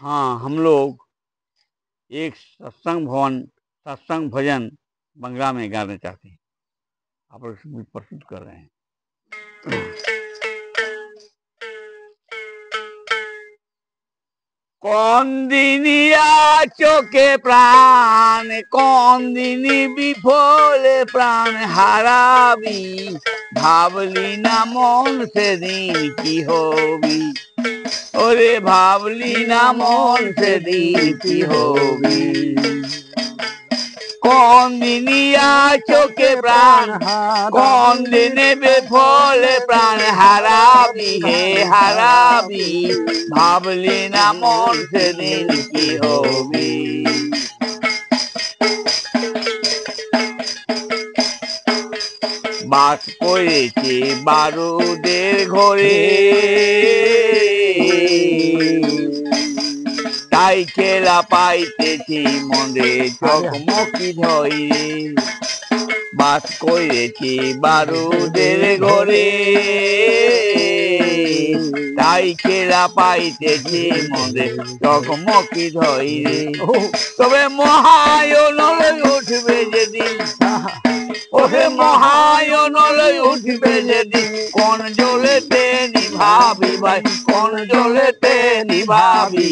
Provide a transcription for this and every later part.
हाँ, हम लोग एक सत्संग भजन बंगला में गाना चाहते हैं। आप लोग इसको प्रस्तुत कर रहे हैं। কন্দিনিয়া চোখে প্রাণ কন্দিনী বিফলে প্রাণ হারাবি ভাবলি না মন সেদিন কি হবি ওরে ভাবলি না মন সেদিন কি হবি কন্দিনিয়া চোখে প্রাণ কন্দিনে বেফলে প্রাণ হারাবি হে হারাবি ভাবলি না মন সেদিন কি হবি বাস করেছে বারুদের ঘরে তাই খেলা পাইতেছি মনে চকমকি ধরে বাস করেছি বারুদের ঘরে তাই খেলা পাইতেছি মনে চকমকি ধরে তবে মহায়নলে উঠবে যেদিন ওহে মহায়নলে উঠবে যেদিন কোন জলেতে নিভাবি ভাই কোন জলেতে নিভাবি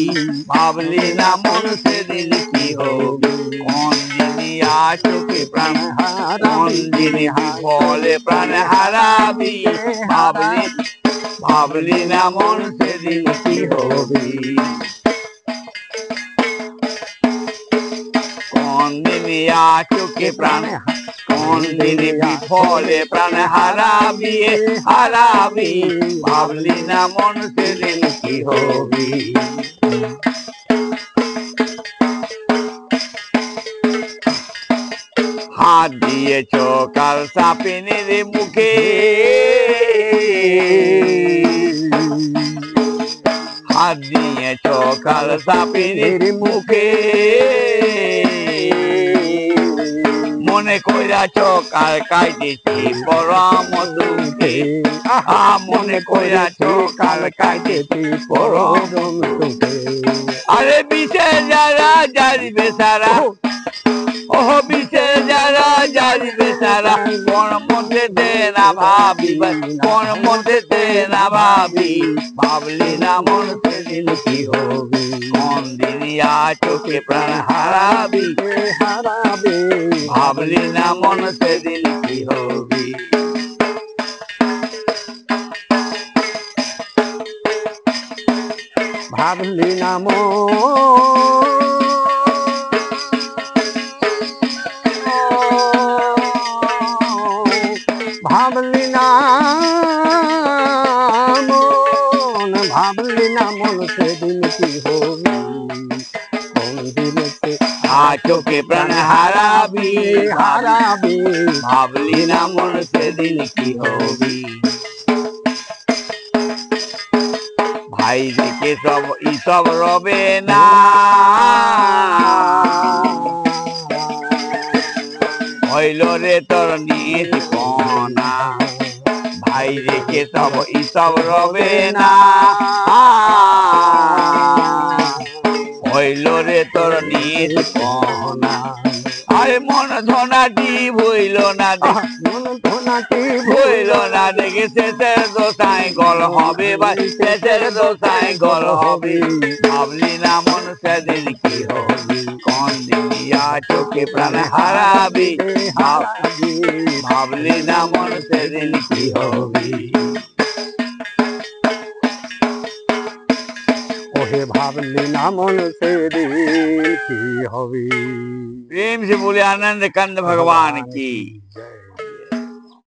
ভাবলি না মন সেদিন কি হবি কোন দিনই চোখে প্রাণ কোন দিনই বলে প্রাণ হারাবি ভাবলি ভাবলি না মন সেদিন কি হবি কোন দিনই চোখে প্রাণ কোন দিনই বিফলে প্রাণ হারাবি হারাবি ভাবলি না মন সেদিন কি হবি হাত দিয়েছ কাল সাপিনের মুখে হাত দিয়েছ কাল সাপিনের মুখে মনে কইরাছ কাল কাইতেছি পরম দুঃখে আহা মনে কইরাছ কাল কাইতেছি পরম দুঃখে আরে বিছে যারা যারিবে সারা ওহ বিছে যারা যারিবে সারা কোন মধ্যে দে না ভাবি কোন মধ্যে দে না ভাবি ভাবলি না মন সেদিন কি হবি কোন দিনই চোখে প্রাণ হারাবি হারাবি ভাবলি না মন সেদিন কি হবি ভাবলি না মন ভাবলি না মন ভাবলি না মন সেদিন কি হবি কোন দিনেতে চোখে প্রাণ হারাবি হারাবি ভাবলি না মন সেদিন কি হবি ভাই দেখে সব ইসব রবে না হইল রে তোর নিজ কনা ভাই রেখে সব ইসব রবে না হইল রে তোর নিজ কনা আরে মন ধনাটি ভইল না মন ধনাটি ভইল না দেখে শেষের দোষায় গল হবে ভাই শেষের দোষায় গল হবে ভাবলি না মন সেদিন কি হবি কোন দিনই চোখে প্রাণ হারাবি ভাবলি না মন সেদিন কি হবি ওহে ভাবলি না মন সেদিন কি হবি प्रेम से बोले आनंद कंद भगवान की जय।